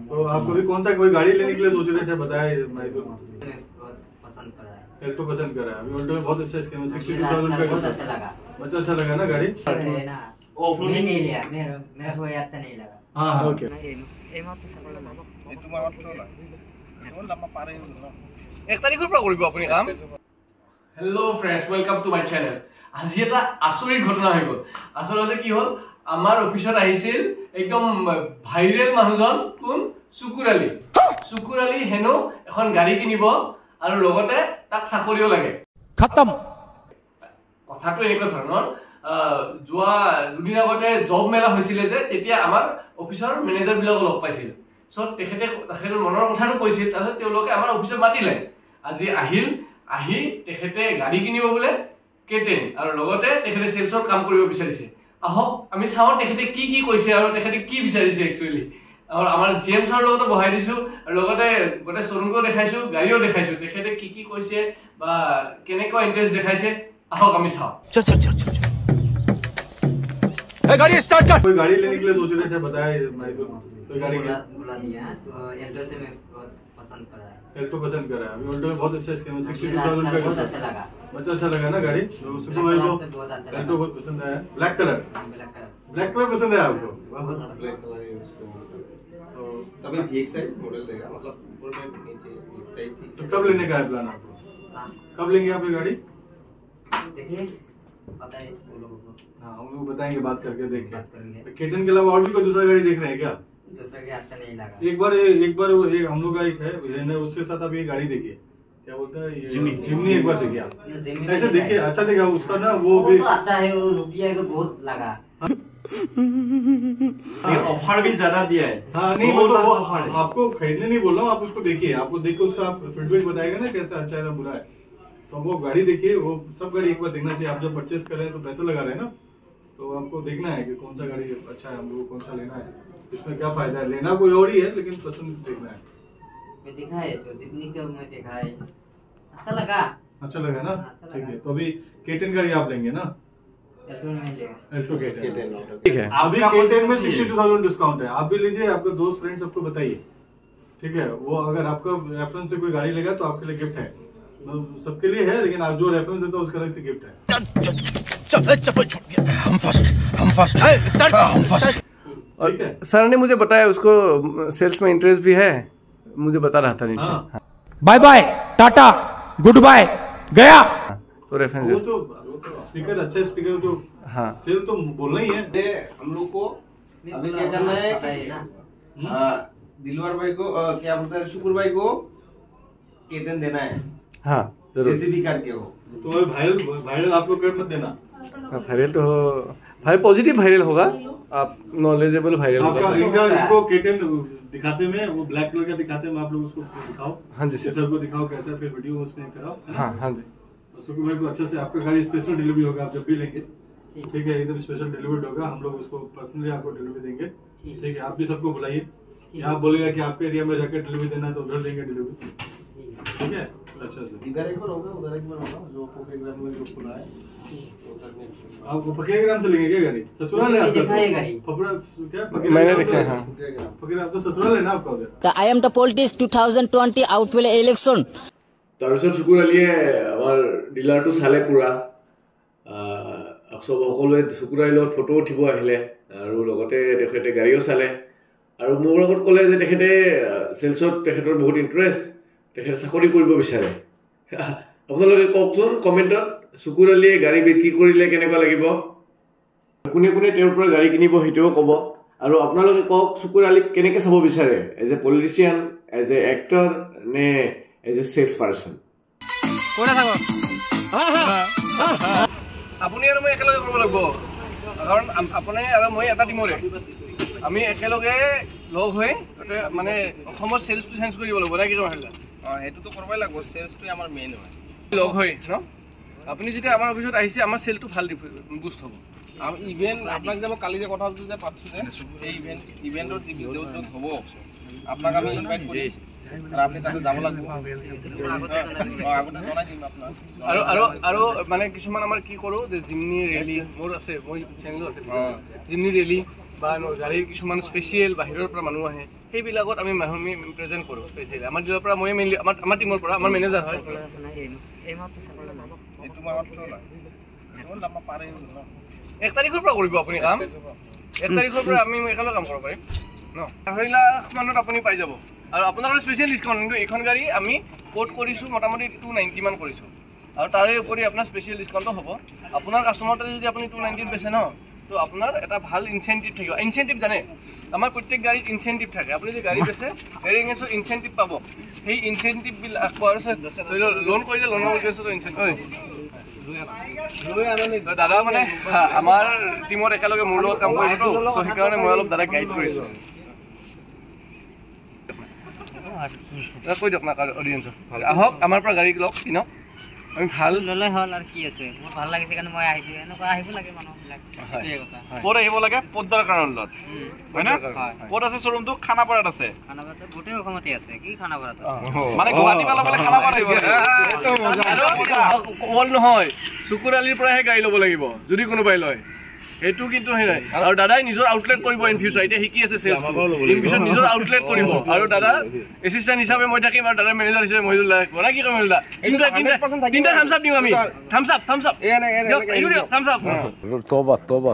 तो आपको भी कौन सा कोई गाड़ी लेने के लिए सोच रहे थे, बताए? पसंद कर रहा है, एल्टो पसंद कर रहा है। अभी ऑल्टो में बहुत अच्छा स्कीम है, 62,000 का। बहुत अच्छा लगा, अच्छा लगा ना गाड़ी? मैं नहीं लिया, मेरा कोई अच्छा नहीं लगा। हाँ ओके एक तारिखर পৰা কৰিব আপুনি কাম। Hello' friends, welcome to my channel. আজি এটা আচৰিত ঘটনা হৈ গ'ল। আচলতে কি হ'ল, আমাৰ অফিচত আহিছিল একদম ভাইৰেল মানুহজন, কোন? চুকুৰ আলী হেনো এখন গাড়ী কিনিব আৰু লগতে তাক চাকৰিও লাগে। খতম। কথাটো এনেকুৱা ধৰণৰ, যোৱা দুদিন আগতে জব মেলা হৈছিলে যে, তেতিয়া আমাৰ অফিচৰ মেনেজাৰবিলাকক লগ পাইছিল। চ' তেখেতৰ মনৰ কথাটো কৈছিল। তাৰপিছত তেওঁলোকে আমাৰ অফিচত মাতিলে। আজি আহি তেখেতে গাড়ী কিনিব বোলে কেটেন, আৰু লগতে তেখেতে চেলছৰ কাম কৰিব বিচাৰিছে। আহক আমি চাওঁ তেখেতে কি কৈছে আৰু তেখেতে কি বিচাৰিছে একচুৱেলি। আৰু আমাৰ জিএম ছাৰৰ লগতো বহাই দিছো, আৰু লগতে গোটেই শ্বৰুমটো দেখাইছো, গাড়ীও দেখাইছো। তেখেতে কি কৈছে বা কেনেকুৱা ইণ্টাৰেষ্ট দেখাইছে, আহক আমি চাওঁ। गाड़ी स्टार्ट कर। कोई गाड़ी लेने के लिए सोच रहे थे, बताए? कोई गाड़ी बुला दिया, तो एल्टो से मैं बहुत पसंद कर रहा है, एल्टो पसंद कर रहा है। अभी ऑल्टो में बहुत अच्छा स्कीम है, 62,000 का। बहुत अच्छा लगा, अच्छा लगा ना गाड़ी? तो सुपर भाई को एल्टो बहुत पसंद आया। ब्लैक कलर पसंद है आपको? तभी VXi मॉडल देगा, मतलब ऊपर में नीचे VXi ठीक। तो कब लेने का है प्लान आपको? कब लेंगे आप ये गाड़ी? देखिए पता है वो लोगों को। हाँ, हम लोग बताएंगे, बात करके देख बात करेंगे। के। केटन के अलावा और भी कोई दूसरा गाड़ी देख रहे हैं क्या? दूसरा के अच्छा नहीं लगा। एक बार एक हम लोग का एक है, उसके साथ आप ये गाड़ी देखिए, क्या बोलते हैं, जिमनी एक बार देखिए आप। ऐसे देखिए, अच्छा देखा उसका ना, वो भी तो अच्छा है, वो रुपया को बहुत लगा। ऑफर भी ज्यादा दिया है। हाँ नहीं, वो आपको खरीदने नहीं बोल रहा हूँ, आप उसको देखिए, आपको देख के उसका फीडबैक बताएगा ना कैसा अच्छा है ना बुरा है। तो वो गाड़ी देखिए, वो सब गाड़ी एक बार देखना चाहिए। आप जब परचेस कर रहे हैं तो पैसे लगा रहे हैं ना, तो आपको देखना है कि कौन सा गाड़ी अच्छा है, हमको कौन सा लेना है, इसमें क्या फायदा है। लेना कोई और ही है, लेकिन पसंद देखना है। मैं देखा है तो जितनी को मैं देखा है, अच्छा लगा ना? ठीक है, तो अभी केटन गाड़ी आप लेंगे ना? एल्टो केटन ठीक है। अभी केटन में 62,000 डिस्काउंट है, आप भी लीजिए, आपके दोस्त फ्रेंड सबको बताइए, ठीक है? वो अगर आपका रेफरेंस से कोई गाड़ी लेगा तो आपके लिए गिफ्ट है, सबके लिए है, लेकिन आप जो रेफरेंस देता है उसका अलग से गिफ्ट है। चप्पल छूट गया। हम फर्स्ट और सर ने मुझे बताया उसको सेल्स में इंटरेस्ट भी है, मुझे बता रहा था नीचे। हाँ। Bye bye, tata, goodbye, गया। तो रेफरेंस वो तो स्पीकर, अच्छा स्पीकर तो हाँ, सेल तो बोलना ही है। हम लोग को अभी क्या करना है कि दिलवर भाई को क्या बोलता है, शुक्र भाई को केटन देना है। हाँ जरूर, जैसे भी करके हो। तो वायरल आप लोग कर मत देना। वायरल तो भाई पॉजिटिव वायरल होगा, आप नॉलेजेबल वायरल होगा। इनको केटन दिखाते में, वो ब्लैक कलर का दिखाते में, आप लोग उसको दिखाओ। हाँ जी सर, सबको दिखाओ कैसा, फिर वीडियो उसमें कराओ। हाँ जी। सुकुर भाई को अच्छे से, आपका गाड़ी स्पेशल डिलीवरी होगा, आप जब भी लेंगे, ठीक है? एकदम स्पेशल डिलीवरी होगा, हम लोग उसको पर्सनली आपको डिलीवरी देंगे, ठीक है? आप भी सबको बुलाइए, आप बोलेगा कि आपके एरिया में जाकर डिलीवरी देना है तो उधर देंगे डिलीवरी, ठीक है? अच्छा से इधर एक बार होगा, उधर एक बार होगा, जो प्रोग्राम में जो खुला है आप फकीरग्राम से लेंगे क्या गाड़ी? ससुराल है आपका? मैंने देखा है। फकीर आप तो ससुराल है ना आपका उधर? I am the politics 2020 outwell election. তাৰপিছত চুকুৰ আলীয়ে আমাৰ ডিলাৰটো চালে পুৰা, চব সকলোৱে চুকুৰ আলীৰ লগত ফটো উঠিব আহিলে, আৰু লগতে তেখেতে গাড়ীও চালে, আৰু মোৰ লগত ক'লে যে তেখেতে চেলছত তেখেতৰ বহুত ইণ্টাৰেষ্ট, তেখেতে চাকৰি কৰিব বিচাৰে। আপোনালোকে কওকচোন কমেণ্টত, চুকুৰ আলীয়ে গাড়ী বিক্ৰী কৰিলে কেনেকুৱা লাগিব, কোনে কোনে তেওঁৰ পৰা গাড়ী কিনিব সেইটোও ক'ব, আৰু আপোনালোকে কওক চুকুৰ আলীক কেনেকৈ চাব বিচাৰে, as a politician, as a actor, নে এজ এ সেলস পাৰ্সন। আপুনি আৰু মই একেলগে কৰিব লাগিব, কাৰণ আপুনি আৰু মই এটা টিমৰে, আমি একেলগে লগ হৈ মানে অসমৰ সেলছটো চেঞ্জ কৰিব লাগিব, নে কি কয়? সেইটোতো কৰিবই লাগিব, সেলছটোৱে আমাৰ মেইন হয়। লগ হৈ ন, আপুনি যেতিয়া আমাৰ অফিচত আহিছে, আমাৰ সেলটো ভাল বুষ্ট হ'ব। ইভেন্ট আপোনাক যে মই কালি যে কথা যে পাতিছো যে, এই ইভেন্টৰ যি ভিডিঅ' হ'ব, আপোনাক আমি ইনভাইট কৰি আপনি তাতে যাব লাগিব, আগতে জনাই দিম আপোনাক। আৰু মানে কিছুমান আমাৰ কি কৰোঁ যে জিমনি ৰেলী, মোৰ আছে, মই চেনেলো আছে, জিমনি ৰেলী, বা গাড়ীৰ কিছুমান স্পেচিয়েল বাহিৰৰ পৰা মানুহ আহে সেইবিলাকত আমি প্ৰেজেণ্ট কৰোঁ স্পেচিয়েলি আমাৰ জিলাৰ পৰা মই মেইনলি আমাৰ টিমৰ পৰা আমাৰ মেনেজাৰ হয় এইটো মাহতটো না হ'ল আমাৰ পাৰে ন 1 তাৰিখৰ পৰা কৰিব আপুনি কাম 1 তাৰিখৰ পৰা আমি একেলগে কাম কৰিব পাৰিম ন 2 লাখ মানত আপুনি পাই যাব আৰু আপোনাৰ স্পেচিয়েল ডিছকাউণ্ট কিন্তু এইখন গাড়ী আমি কোট কৰিছোঁ মোটামুটি 290 মান কৰিছোঁ আৰু তাৰে উপৰি আপোনাৰ স্পেচিয়েল ডিছকাউণ্টটো হ'ব আপোনাৰ কাষ্টমাৰটোৱে যদি আপুনি 290 বেচে ন তো আপোনাৰ এটা ভাল ইনচেন্টিভ থাকিব ইনচেন্টিভ জানে আমাৰ প্ৰত্যেক গাড়ীত ইনচেন্টিভ থাকে আপুনি যদি গাড়ী বেচে এৰিঙেছো ইনচেন্টিভ পাব সেই ইনচেন্টিভ বিলাক লোন কৰিলে লোনৰ উদ্দেশ্যটো ইনচেন্টিভ দাদা মানে আমাৰ টিমত একেলগে মোৰ লগত কাম কৰিবতো চ' সেইকাৰণে মই অলপ দাদাক গাইড কৰিছোঁ কৈ দিয়ক না অডিয়েঞ্চক আহক আমাৰ পৰা গাড়ী লওক কিনক আমি ভাল ললে হল আৰ কি আছে মোৰ ভাল লাগিছে কাৰণে মই আহিছো এনেকুৱা আহিব লাগে মানুহবিলাক এই কথা ক'ত আহিব লাগে পদ্মাৰ কাৰণত হয় না ক'ত আছে শ্বৰুমটো খানাপাৰাত আছে খানাপাৰাত গোটেই অসমতে আছে কি খানাপাৰাত মানে গুৱাহাটী পালা বলে খানাপাৰা আহিব কল নহয় চুকুৰালিৰ পৰাহে গাড়ী ল'ব লাগিব যদি কোনোবাই লয় এইটো কিন্তু হে নাই আৰু দাদাই নিজৰ আউটলেট কৰিব ইন ফিউচাৰ এতিয়া শিকি আছে সেলছটো ইন ফিউচাৰ নিজৰ আউটলেট কৰিব আৰু দাদা এসিস্ট্যান্ট হিচাপে মই থাকিম আৰু দাদাৰ মেনেজাৰ হিচাপে মই লাগিব না কি কৰিম দাদা তিনটা থামছ আপ দিম আমি থামছ আপ এইটো থামছ আপ तौबा तौबा